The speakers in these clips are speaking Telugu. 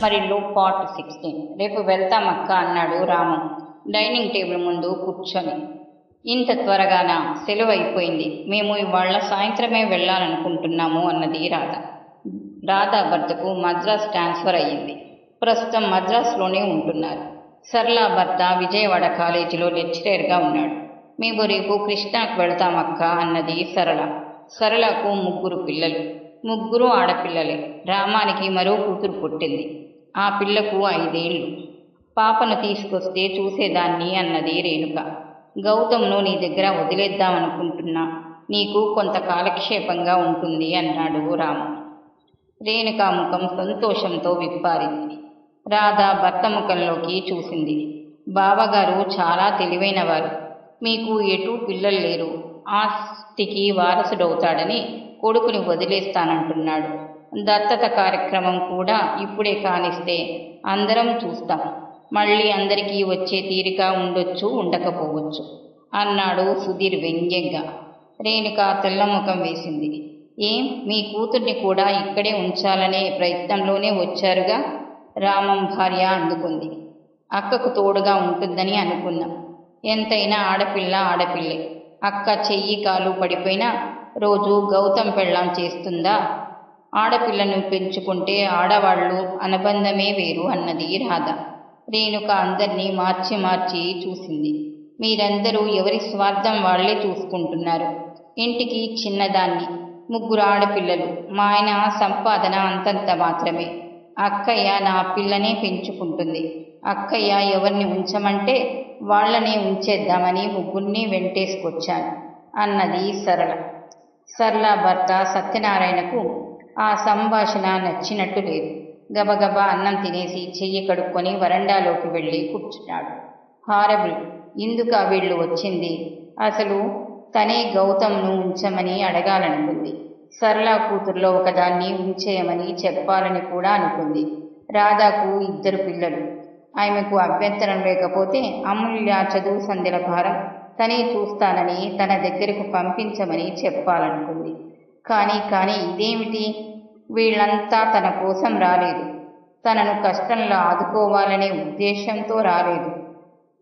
మరిల్లు పార్ట్ 16. రేపు వెళ్తామక్క అన్నాడు రామం డైనింగ్ టేబుల్ ముందు కూర్చొని. ఇంత త్వరగానా? సెలవు అయిపోయింది. మేము ఇవాళ సాయంత్రమే వెళ్ళాలనుకుంటున్నాము అన్నది రాధ. రాధ భర్తకు మద్రాస్ ట్రాన్స్ఫర్ అయ్యింది. ప్రస్తుతం మద్రాసులోనే ఉంటున్నారు. సరళ భర్త విజయవాడ కాలేజీలో లెక్చరర్గా ఉన్నాడు. మేము రేపు కృష్ణాకు వెళ్తామక్క అన్నది సరళ. సరళకు 3 పిల్లలు. 3 ఆడపిల్లలే. రామానికి మరో కూతురు పుట్టింది. ఆ పిల్లకు 5 ఏళ్ళు. పాపను తీసుకొస్తే చూసేదాన్ని అన్నది రేణుక. గౌతమ్ను నీ దగ్గర వదిలేద్దామనుకుంటున్నా. నీకు కొంత కాలక్షేపంగా ఉంటుంది అన్నాడు రాము. రేణుక ముఖం సంతోషంతో విప్పారింది. రాధ భర్త ముఖంలోకి చూసింది. బావగారు చాలా తెలివైనవారు. మీకు ఎటూ పిల్లలు లేరు. ఆస్తికి వారసుడవుతాడని కొడుకుని వదిలేస్తానంటున్నాడు. దత్తత కార్యక్రమం కూడా ఇప్పుడే కానిస్తే అందరం చూస్తాం. మళ్ళీ అందరికీ వచ్చే తీరిక ఉండొచ్చు, ఉండకపోవచ్చు అన్నాడు సుధీర్ వ్యంగ్యంగా. రేణుక తెల్లముఖం వేసింది. ఏం, మీ కూతుర్ని కూడా ఇక్కడే ఉంచాలనే ప్రయత్నంలోనే వచ్చారుగా? రామం భార్య అందుకుంది. అక్కకు తోడుగా ఉంటుందని అనుకున్నాం. ఎంతైనా ఆడపిల్ల ఆడపిల్లే. అక్క చెయ్యి కాలు పడిపోయినా రోజు గౌతమ్ పెళ్ళాం చేస్తుందా? ఆడపిల్లను పెంచుకుంటే ఆడవాళ్ళు అనుబంధమే వేరు అన్నది రాధ. రేణుక అందరినీ మార్చి మార్చి చూసింది. మీరందరూ ఎవరి స్వార్థం వాళ్లే చూసుకుంటున్నారు. ఇంటికి చిన్నదాన్ని, 3 ఆడపిల్లలు. మా ఆయన సంపాదన అంతంత మాత్రమే. అక్కయ్య నా పిల్లనే పెంచుకుంటుంది. అక్కయ్య ఎవరిని ఉంచమంటే వాళ్లనే ఉంచేద్దామని 3 వెంటేసుకొచ్చాను అన్నది సరళ. సరళ భర్త సత్యనారాయణకు ఆ సంభాషణ నచ్చినట్టు లేదు. గబగబా అన్నం తినేసి చెయ్యి కడుక్కొని వరండాలోకి వెళ్ళి కూర్చున్నాడు. హారబుల్, ఇందుక వీళ్ళు వచ్చింది? అసలు తనే గౌతమ్ను ఉంచమని అడగాలనుకుంది. సరళ కూతుర్లో ఒకదాన్ని ఉంచేయమని చెప్పాలని కూడా అనుకుంది. రాధాకు 2 పిల్లలు. ఆమెకు అభ్యంతరం లేకపోతే అమూల్య చదువు సంధ్యల భారం తనే చూస్తానని తన దగ్గరకు పంపించమని చెప్పాలనుకుంది. కానీ ఇదేమిటి? వీళ్ళంతా తన కోసం రాలేదు. తనను కష్టంలో ఆదుకోవాలనే ఉద్దేశంతో రాలేదు.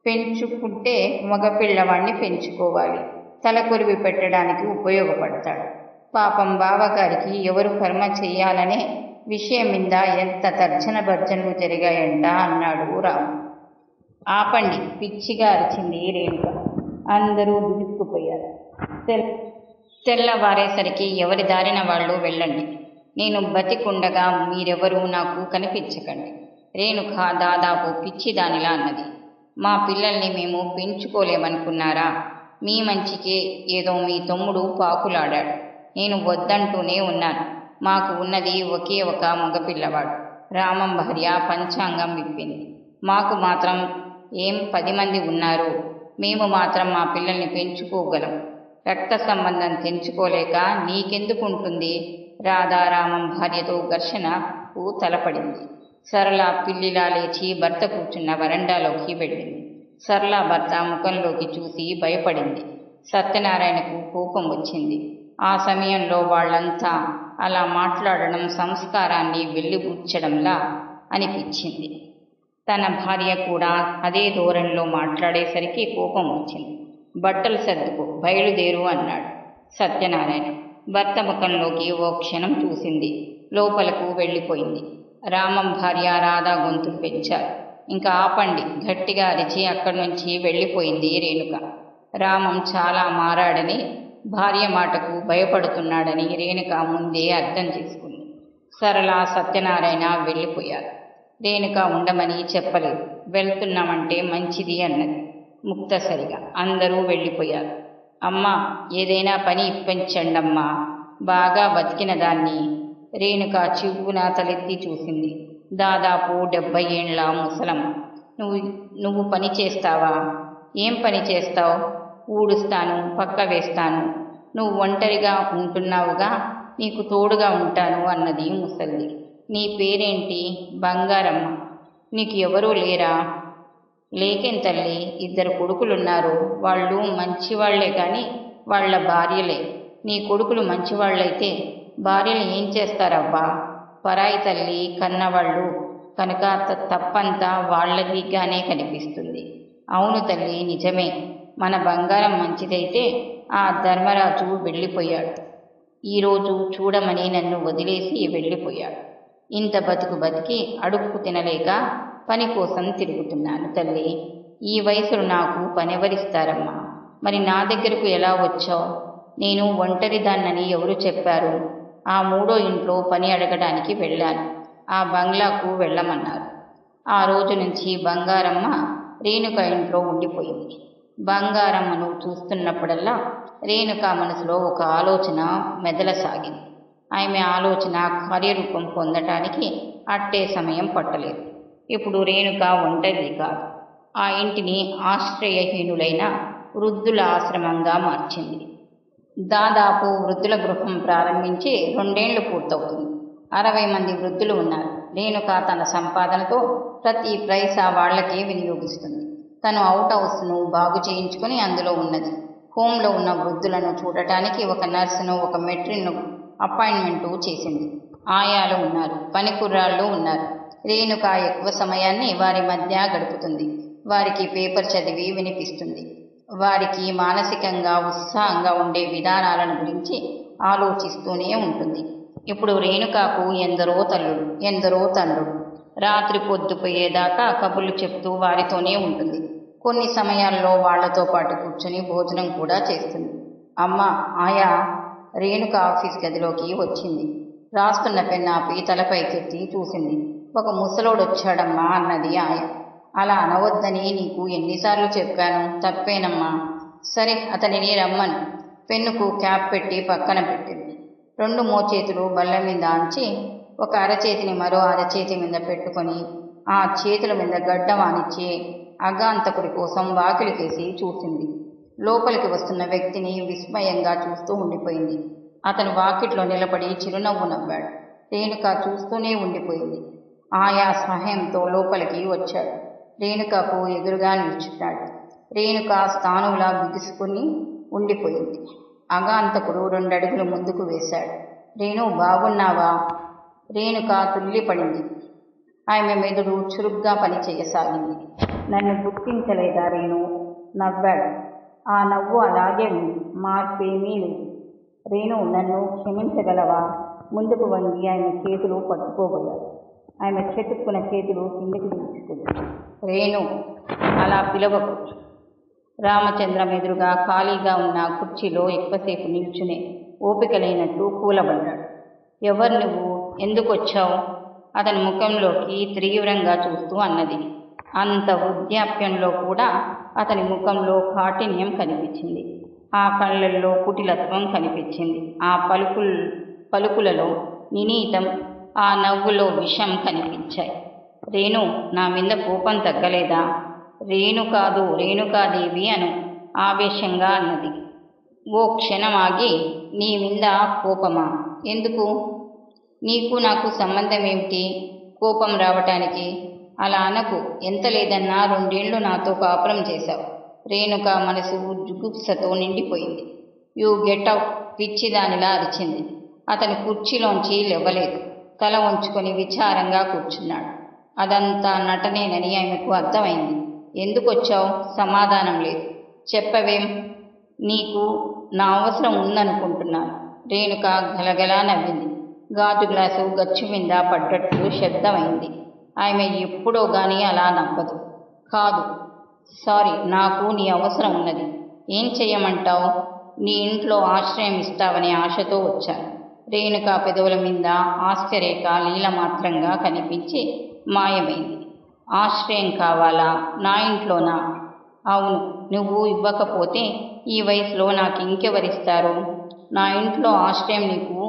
పెంచుకుంటే మగపిల్లవాణ్ణి పెంచుకోవాలి. తలకొరివి పెట్టడానికి ఉపయోగపడతాడు. పాపం బావగారికి ఎవరు కర్మ చెయ్యాలనే విషయం మీద ఎంత తర్జన భర్జనలు జరిగాయంట అన్నాడు రాము. ఆపండి, పిచ్చిగా అరిచింది రేణుక. అందరూ దుడుక్కుపోయారు. తెల్లవారేసరికి ఎవరి దారిన వాళ్ళు వెళ్ళండి. నేను బతికుండగా మీరెవరూ నాకు కనిపించకండి. రేణుక దాదాపు పిచ్చిదానిలా అన్నది. మా పిల్లల్ని మేము పెంచుకోలేమనుకున్నారా? మీ మంచికే ఏదో మీ తమ్ముడు పాకులాడాడు. నేను వద్దంటూనే ఉన్నాను. మాకు ఉన్నది ఒకే ఒక మగపిల్లవాడు. రామం భార్య పంచాంగం విప్పింది. మాకు మాత్రం ఏం 10 మంది ఉన్నారు. మేము మాత్రం మా పిల్లల్ని పెంచుకోగలం. రక్త సంబంధం తెంచుకోలేక నీకెందుకుంటుంది? రాధారామం భార్యతో ఘర్షణకు తలపడింది. సరళ పిల్లిలా లేచి భర్త కూర్చున్న వరండాలోకి వెళ్ళింది. సరళ భర్త ముఖంలోకి చూసి భయపడింది. సత్యనారాయణకు కోపం వచ్చింది. ఆ సమయంలో వాళ్ళంతా అలా మాట్లాడడం సంస్కారాన్ని వెలిబుచ్చడంలా అనిపించింది. తన భార్య కూడా అదే ధోరణిలో మాట్లాడేసరికి కోపం వచ్చింది. బట్టలు సర్దుకో, బయలుదేరు అన్నాడు సత్యనారాయణ. భర్త ముఖంలోకి ఓ క్షణం చూసింది. లోపలకు వెళ్ళిపోయింది. రామం భార్య రాధా గొంతులు పెంచారు. ఇంకా ఆపండి, గట్టిగా అరిచి అక్కడి నుంచి వెళ్ళిపోయింది రేణుక. రామం చాలా మారాడని, భార్య మాటకు భయపడుతున్నాడని రేణుక ముందే అర్థం చేసుకుంది. సరళ సత్యనారాయణ వెళ్ళిపోయారు. రేణుక ఉండమని చెప్పలేదు. వెళ్తున్నామంటే మంచిది అన్నది ముక్తసరిగా. అందరూ వెళ్ళిపోయారు. అమ్మా, ఏదైనా పని ఇప్పించండమ్మా, బాగా బతికిన దాన్ని. రేణుక చివ్వున తలెత్తి చూసింది. దాదాపు 70 ఏళ్ల ముసలమ్మ. నువ్వు పని చేస్తావా? ఏం పని చేస్తావు? ఊడుస్తాను, పక్క వేస్తాను. నువ్వు ఒంటరిగా ఉంటున్నావుగా, నీకు తోడుగా ఉంటాను అన్నది ముసల్ది. నీ పేరేంటి? బంగారమ్మ. నీకు ఎవరూ లేరా? లేకేం తల్లి, 2 కొడుకులున్నారు. వాళ్ళు మంచివాళ్లే కానీ వాళ్ళ భార్యలే. నీ కొడుకులు మంచివాళ్ళైతే భార్యలు ఏం చేస్తారబ్బా? పరాయి తల్లి కన్నవాళ్ళు కనుక తప్పంతా వాళ్ళదిగానే కనిపిస్తుంది. అవును తల్లి, నిజమే. మన బంగారం మంచిదైతే ఆ ధర్మరాజు వెళ్ళిపోయాడు. ఈరోజు చూడమని నన్ను వదిలేసి వెళ్ళిపోయాడు. ఇంత బతుకు బతికి అడుక్కు తినలేక పని కోసం తిరుగుతున్నాను తల్లి. ఈ వయసులో నాకు పనెవరిస్తారమ్మా? మరి నా దగ్గరకు ఎలా వచ్చావు? నేను ఒంటరిదాన్నని ఎవరు చెప్పారు? ఆ మూడో ఇంట్లో పని అడగడానికి వెళ్ళాను. ఆ బంగ్లాకు వెళ్ళమన్నారు. ఆ రోజు నుంచి బంగారమ్మ రేణుక ఇంట్లో ఉండిపోయింది. బంగారమ్మను చూస్తున్నప్పుడల్లా రేణుక మనసులో ఒక ఆలోచన మెదలసాగింది. ఆమె ఆలోచన కార్యరూపం పొందటానికి అట్టే సమయం పట్టలేదు. ఇప్పుడు రేణుక ఒంటరిది కాదు. ఆ ఇంటిని ఆశ్రయహీనులైన వృద్ధుల ఆశ్రమంగా మార్చింది. దాదాపు వృద్ధుల గృహం ప్రారంభించి 2 ఏళ్లు పూర్తవుతుంది. 60 మంది వృద్ధులు ఉన్నారు. రేణుక తన సంపాదనతో ప్రతి పైసా వాళ్లకే వినియోగిస్తుంది. తను అవుట్ హౌస్ను బాగు చేయించుకుని అందులో ఉన్నది. హోంలో ఉన్న వృద్ధులను చూడటానికి ఒక నర్సును, ఒక మెట్రిన్ను అపాయింట్మెంటు చేసింది. ఆయాలు ఉన్నారు, పనికుర్రాళ్ళు ఉన్నారు. రేణుక ఎక్కువ సమయాన్ని వారి మధ్య గడుపుతుంది. వారికి పేపర్ చదివి వినిపిస్తుంది. వారికి మానసికంగా ఉత్సాహంగా ఉండే విధానాలను గురించి ఆలోచిస్తూనే ఉంటుంది. ఇప్పుడు రేణుకకు ఎందరో తల్లులు, ఎందరో తండ్రులు. రాత్రి పొద్దుపోయేదాకా కబుర్లు చెప్తూ వారితోనే ఉంటుంది. కొన్ని సమయాల్లో వాళ్లతో పాటు కూర్చుని భోజనం కూడా చేస్తుంది. అమ్మ, ఆయా రేణుక ఆఫీస్ గదిలోకి వచ్చింది. రాస్తున్న పెన్నాపి తలపైకెత్తి చూసింది. ఒక ముసలోడొచ్చాడమ్మా అన్నది ఆయా. అలా అనవద్దని నీకు ఎన్నిసార్లు చెప్పాను? తప్పేనమ్మా. సరే, అతనిని రమ్మను. పెన్నుకు క్యాప్ పెట్టి పక్కన పెట్టింది. 2 మోచేతులు బల్ల మీద ఆంచి ఒక అరచేతిని మరో అరచేతి మీద పెట్టుకొని ఆ చేతుల మీద గడ్డం ఆనిచ్చి అగాంతకుడి కోసం వాకిలికేసి చూసింది. లోపలికి వస్తున్న వ్యక్తిని విస్మయంగా చూస్తూ ఉండిపోయింది. అతను వాకిట్లో నిలబడి చిరునవ్వు నవ్వాడు. రేణుక చూస్తూనే ఉండిపోయింది. ఆయా సహాయంతో లోపలికి వచ్చాడు. రేణుకకు ఎదురుగా నిల్చున్నాడు. రేణుక స్థానువులా బిగుసుకుని ఉండిపోయింది. అగాంతకుడు 2 అడుగులు ముందుకు వేశాడు. రేణు, బాగున్నావా? రేణుక తుల్లిపడింది. ఆమె మెదడు చురుగ్గా పనిచేయసాగింది. నన్ను గుర్తించలేదా రేణు? నవ్వాడు. ఆ నవ్వు అలాగే ఉంది, మార్పేమీ లేదు. రేణు, నన్ను క్షమించగలవా? ముందుకు వంగి ఆమె చేతులు పట్టుకోబోయాడు. ఆమె చెట్టుకున్న చేతులు కిందికి దించుకుంది. రేణు, అలా పిలవకు. రామచంద్రం ఎదురుగా ఖాళీగా ఉన్న కుర్చీలో ఎక్కువసేపు నిల్చునే ఓపిక లేనట్టు కూలబడ్డాడు. ఎవరు నువ్వు? ఎందుకొచ్చావు? అతని ముఖంలోకి తీవ్రంగా చూస్తూ అన్నది. అంత వృద్ధాప్యంలో కూడా అతని ముఖంలో కాఠిన్యం కనిపించింది. ఆ కళ్ళల్లో కుటిలత్వం కనిపించింది. ఆ పలుకులలో నినీతం, ఆ నవ్వులో విషం కనిపించాయి. రేణు, నా మీద కోపం తగ్గలేదా? రేణు కాదు, రేణుకాదేవి అను ఆవేశంగా అన్నది. ఓ క్షణం ఆగి, నీ మీద కోపమా? ఎందుకు? నీకు నాకు సంబంధం ఏమిటి కోపం రావటానికి? అలా అనకు. ఎంత లేదన్నా 2 ఏళ్లు నాతో కాపురం చేశావు. రేణుక మనసు జుగుప్సతో నిండిపోయింది. యూ గెట్ అవుట్, పిచ్చిదానిలా అరిచింది. అతను కుర్చీలోంచి లేవలేదు. తల వంచుకొని విచారంగా కూర్చున్నాడు. అదంతా నటనేనని ఆమెకు అర్థమైంది. ఎందుకొచ్చావు? సమాధానం లేదు. చెప్పవేం? నీకు నా అవసరం ఉందనుకుంటున్నాను. రేణుక గలగలా నవ్వింది. గాజు గ్లాసు గచ్చు మీద పడ్డట్టు శబ్దమైంది. ఆమె ఎప్పుడో గాని అలా నవ్వదు. కాదు, సారీ, నాకు నీ అవసరం ఉన్నది. ఏం చెయ్యమంటావు? నీ ఇంట్లో ఆశ్రయం ఇస్తావనే ఆశతో వచ్చాను. రేణుక పెదవుల మీద ఆశ్చర్యక లీలమాత్రంగా కనిపించి మాయమైంది. ఆశ్రయం కావాలా? నా ఇంట్లోనా? అవును. నువ్వు ఇవ్వకపోతే ఈ వయసులో నాకు ఇంకెవరిస్తారు? నా ఇంట్లో ఆశ్రయం నీకు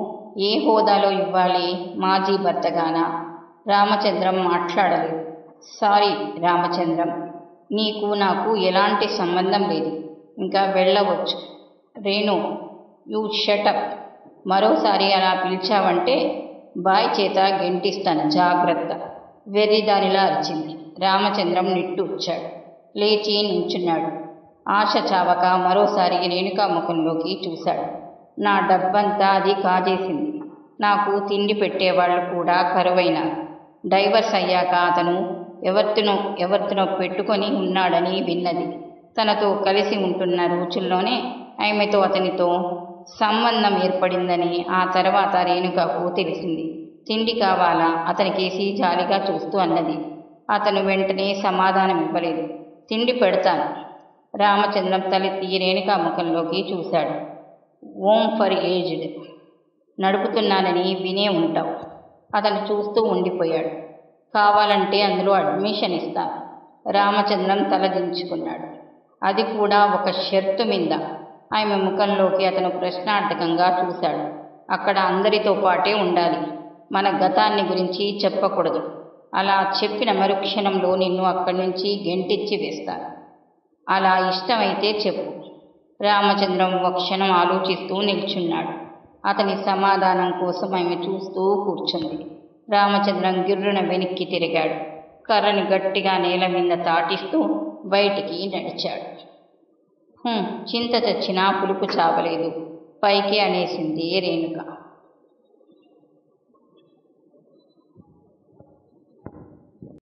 ఏ హోదాలో ఇవ్వాలి? మాజీ భర్తగానా? రామచంద్రం మాట్లాడలేదు. సారీ రామచంద్రం, నీకు నాకు ఎలాంటి సంబంధం లేదు. ఇంకా వెళ్ళవచ్చు. Renu, you shut up. మరోసారి అలా పిలిచావంటే బాయ్ చేత గెంటిస్తాను, జాగ్రత్త. వెర్రిదానిలా అరిచింది. రామచంద్రం నిట్టూర్చాడు. లేచి నించున్నాడు. ఆశ చావక మరోసారి రేణుక ముఖంలోకి చూశాడు. నా డబ్బంతా అది కాజేసింది. నాకు తిండి పెట్టేవాళ్లు కూడా కరువైనారు. డైవర్స్ అయ్యాక అతను ఎవరితోనో పెట్టుకొని ఉన్నాడని విన్నది. తనతో కలిసి ఉంటున్న రోజుల్లోనే ఆమెతో అతనితో సంబంధం ఏర్పడిందని ఆ తర్వాత రేణుకకు తెలిసింది. తిండి కావాలా అతనికేసి జాలిగా చూస్తూ అన్నది. అతను వెంటనే సమాధానం ఇవ్వలేదు. తిండి పెడతాను. రామచంద్రం తలెత్తి రేణుక ముఖంలోకి చూశాడు. ఓం ఫర్ ఏజ్డ్ నడుపుతున్నానని వినే ఉంటావు. అతను చూస్తూ ఉండిపోయాడు. కావాలంటే అందులో అడ్మిషన్ ఇస్తాను. రామచంద్రం తల దించుకున్నాడు. అది కూడా ఒక షరతు మీద. ఆమె ముఖంలోకి అతను ప్రశ్నార్థకంగా చూశాడు. అక్కడ అందరితో పాటే ఉండాలి. మన గతాన్ని గురించి చెప్పకూడదు. అలా చెప్పిన మరుక్షణంలో నిన్ను అక్కడి నుంచి గెంటిచ్చి వేస్తాను. అలా ఇష్టమైతే చెప్పు. రామచంద్రం ఒక క్షణం ఆలోచిస్తూ నిల్చున్నాడు. అతని సమాధానం కోసం ఆమె చూస్తూ కూర్చుంది. రామచంద్రం గిర్రున వెనక్కి తిరిగాడు. కర్రని గట్టిగా నేల మీద తాటిస్తూ బయటికి నడిచాడు. చింత చచ్చినా పులుపు చావలేదు పైకి అనేసింది రేణుక.